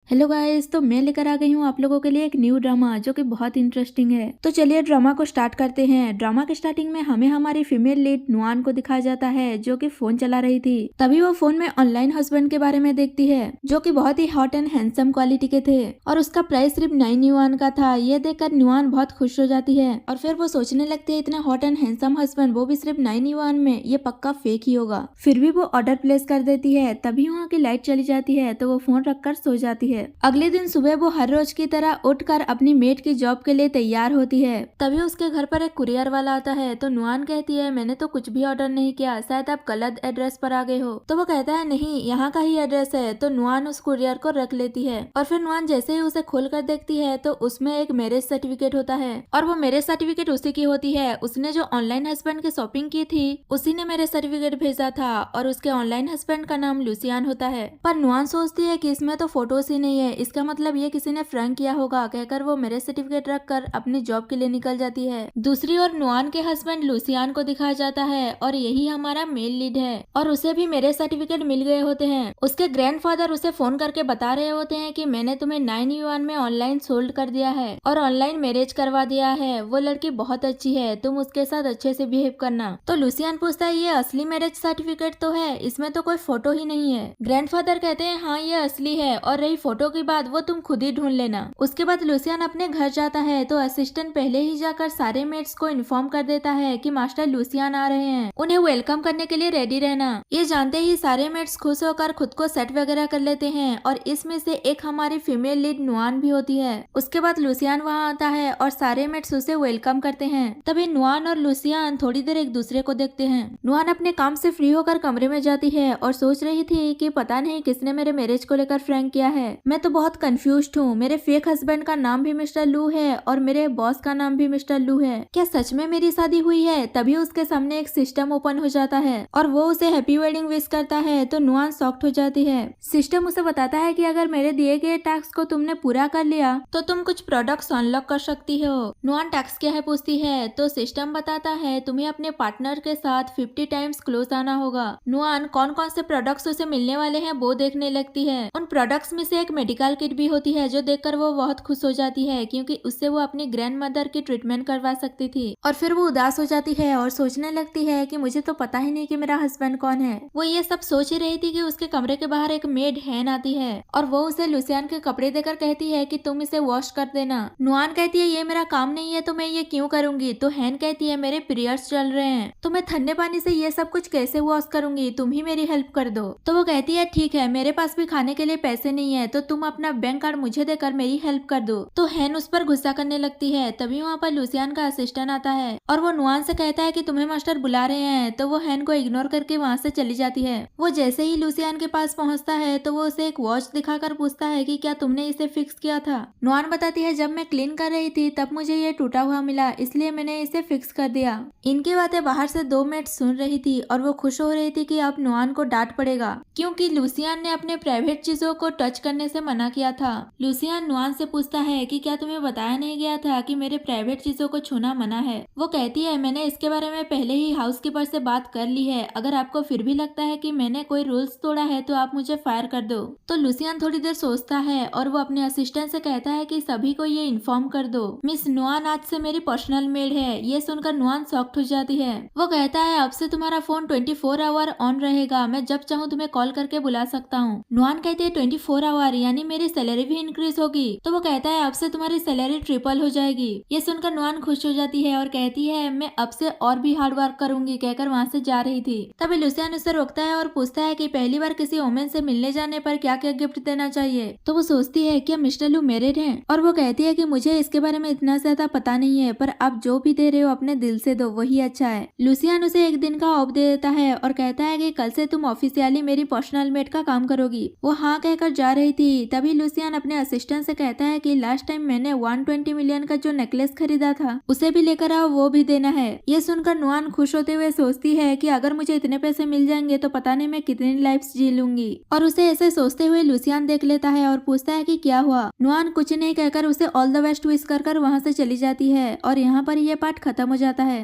Hello guys, तो मैं लेकर आ गई हूँ आप लोगों के लिए एक न्यू ड्रामा जो कि बहुत इंटरेस्टिंग है। तो चलिए ड्रामा को स्टार्ट करते हैं। ड्रामा के स्टार्टिंग में हमें हमारी फीमेल लीड नुआन को दिखाया जाता है जो कि फोन चला रही थी। तभी वो फोन में ऑनलाइन हस्बैंड के बारे में देखती है जो कि बहुत ही हॉट एंड हैंडसम क्वालिटी के थे और उसका प्राइस सिर्फ 9 युआन का था। ये देखकर नुआन बहुत खुश हो जाती है और फिर वो सोचने लगती है इतना हॉट एंड हैंडसम हस्बैंड, वो भी सिर्फ 9 युआन में, ये पक्का फेक ही होगा। फिर भी वो ऑर्डर प्लेस कर देती है। तभी वहाँ की लाइट चली जाती है तो वो फोन रखकर सो जाती है। अगले दिन सुबह वो हर रोज की तरह उठकर अपनी मेड की जॉब के लिए तैयार होती है। तभी उसके घर पर एक कुरियर वाला आता है तो नुआन कहती है मैंने तो कुछ भी ऑर्डर नहीं किया, शायद आप गलत एड्रेस पर आ गए हो। तो वो कहता है नहीं, यहाँ का ही एड्रेस है। तो नुआन उस कुरियर को रख लेती है और फिर नुआन जैसे ही उसे खोल कर देखती है तो उसमें एक मैरिज सर्टिफिकेट होता है और वो मैरिज सर्टिफिकेट उसी की होती है। उसने जो ऑनलाइन हस्बैंड की शॉपिंग की थी उसी ने मैरिज सर्टिफिकेट भेजा था और उसके ऑनलाइन हस्बैंड का नाम लुसियान होता है। पर नुआन सोचती है कि इसमें तो फोटोज ही नहीं है, इसका मतलब ये किसी ने फ्रैंक किया होगा। कहकर वो मैरिज सर्टिफिकेट रखकर अपनी जॉब के लिए निकल जाती है। दूसरी ओर नुआन के हस्बैंड लुसियान को दिखाया जाता है और यही हमारा मेल लीड है और उसे भी मैरिज सर्टिफिकेट मिल गए होते हैं। उसके ग्रैंडफादर उसे फोन करके बता रहे होते हैं कि मैंने तुम्हें 9 युआन में ऑनलाइन सोल्ड कर दिया है और ऑनलाइन मैरिज करवा दिया है। वो लड़की बहुत अच्छी है, तुम उसके साथ अच्छे से बिहेव करना। तो लुसियान पूछता है ये असली मैरिज सर्टिफिकेट तो है, इसमें तो कोई फोटो ही नहीं है। ग्रैंडफादर कहते हैं हाँ ये असली है और रही फोटो की बात वो तुम खुद ही ढूंढ लेना। उसके बाद लुसियान अपने घर जाता है तो असिस्टेंट पहले ही जाकर सारे मेट्स को इन्फॉर्म कर देता है कि मास्टर लुसियान आ रहे हैं, उन्हें वेलकम करने के लिए रेडी रहना। ये जानते ही सारे मेट्स खुश होकर खुद को सेट वगैरह कर लेते हैं और इसमें से एक हमारी फीमेल लीड नुआन भी होती है। उसके बाद लुसियान वहाँ आता है और सारे मेट्स उसे वेलकम करते हैं। तभी नुआन और लुसियान थोड़ी देर एक दूसरे को देखते हैं। नुआन अपने काम से फ्री होकर कमरे में जाती है और सोच रही थी कि पता नहीं किसने मेरे मैरिज को लेकर फ्रैंक किया है, मैं तो बहुत कंफ्यूज्ड हूँ। मेरे फेक हस्बैंड का नाम भी मिस्टर लू है और मेरे बॉस का नाम भी मिस्टर लू है, क्या सच में मेरी शादी हुई है? तभी उसके सामने एक सिस्टम ओपन हो जाता है और वो उसे हैप्पी वेडिंग विश करता है तो नुआन शॉक्ड हो जाती है। सिस्टम उसे बताता है कि अगर मेरे दिए गए टास्क को तुमने पूरा कर लिया तो तुम कुछ प्रोडक्ट्स अनलॉक कर सकती हो। नुआन टास्क क्या है पूछती है तो सिस्टम बताता है तुम्हें अपने पार्टनर के साथ 50 टाइम्स क्लोज आना होगा। नुआन कौन कौन से प्रोडक्ट्स उसे मिलने वाले हैं वो देखने लगती है। उन प्रोडक्ट्स में से एक मेडिकल किट भी होती है जो देखकर वो बहुत खुश हो जाती है क्योंकि उससे वो अपनी ग्रैंड मदर की ट्रीटमेंट करवा सकती थी। और फिर वो उदास हो जाती है और सोचने लगती है कि मुझे तो पता ही नहीं कि मेरा हस्बैंड कौन है। वो ये सब सोच ही रही थी कि उसके कमरे के बाहर एक मेड हैन आती है और वो उसे लुसियान के कपड़े देकर कहती है कि तुम इसे वॉश कर देना। नुआन कहती है ये मेरा काम नहीं है तो मैं ये क्यों करूंगी। तो हैन कहती है मेरे पीरियड्स चल रहे हैं तो मैं ठंडे पानी से ये सब कुछ कैसे वॉश करूंगी, तुम ही मेरी हेल्प कर दो। तो वो कहती है ठीक है, मेरे पास भी खाने के लिए पैसे नहीं है तो तुम अपना बैंक कार्ड मुझे देकर मेरी हेल्प कर दो। तो हैन उस पर गुस्सा करने लगती है। तभी वहाँ पर लुसियान का असिस्टेंट आता है और वो नुआन से कहता है कि तुम्हें मास्टर बुला रहे हैं। तो वो हैन को इग्नोर करके वहाँ से चली जाती है। वो जैसे ही लुसियान के पास पहुँचता है तो वो उसे एक वॉच दिखाकर पूछता है कि क्या तुमने इसे फिक्स किया था। नुआन बताती है जब मैं क्लीन कर रही थी तब मुझे ये टूटा हुआ मिला इसलिए मैंने इसे फिक्स कर दिया। इनकी बातें बाहर से 2 मिनट सुन रही थी और वो खुश हो रही थी कि अब नुआन को डांट पड़ेगा क्योंकि लुसियान ने अपने प्राइवेट चीजों को टच करने से मना किया था। लुसियान नुआन से पूछता है कि क्या तुम्हें बताया नहीं गया था कि मेरे प्राइवेट चीजों को छूना मना है। वो कहती है मैंने इसके बारे में पहले ही हाउसकीपर से बात कर ली है, अगर आपको फिर भी लगता है कि मैंने कोई रूल्स तोड़ा है तो आप मुझे फायर कर दो। तो लुसियान थोड़ी देर सोचता है और वो अपने असिस्टेंट से कहता है कि सभी को ये इन्फॉर्म कर दो मिस नुआन आज से मेरी पर्सनल मेड है। ये सुनकर नुआन शॉक्ड हो जाती है। वो कहता है अब से तुम्हारा फोन 24 आवर ऑन रहेगा, मैं जब चाहूँ तुम्हें कॉल करके बुला सकता हूँ। नुआन कहती है 24 आवर यानी मेरी सैलरी भी इंक्रीज होगी। तो वो कहता है अब से तुम्हारी सैलरी ट्रिपल हो जाएगी। ये सुनकर नुआन खुश हो जाती है और कहती है मैं अब से और भी हार्ड वर्क करूंगी, कहकर वहाँ से जा रही थी। तभी लुसियान उसे रोकता है और पूछता है कि पहली बार किसी वुमेन से मिलने जाने पर क्या क्या गिफ्ट देना चाहिए। तो वो सोचती है क्या मिस्टर लू मैरिड हैं और वो कहती है कि मुझे इसके बारे में इतना ज्यादा पता नहीं है पर आप जो भी दे रहे हो अपने दिल से दो, वही अच्छा है। लुसियान उसे एक दिन का ऑफ दे देता है और कहता है कि कल से तुम ऑफिशियली मेरी पर्सनल मेड का काम करोगी। वो हाँ कहकर जा रही थी। तभी लुसियान अपने असिस्टेंट से कहता है कि लास्ट टाइम मैंने 120 मिलियन का जो नेकलेस खरीदा था उसे भी लेकर आओ, वो भी देना है। ये सुनकर नुआन खुश होते हुए सोचती है कि अगर मुझे इतने पैसे मिल जाएंगे तो पता नहीं मैं कितनी लाइफ्स जी लूंगी। और उसे ऐसे सोचते हुए लुसियान देख लेता है और पूछता है कि क्या हुआ। नुआन कुछ नहीं कहकर उसे ऑल द बेस्ट विश कर वहाँ से चली जाती है और यहाँ पर यह पार्ट खत्म हो जाता है।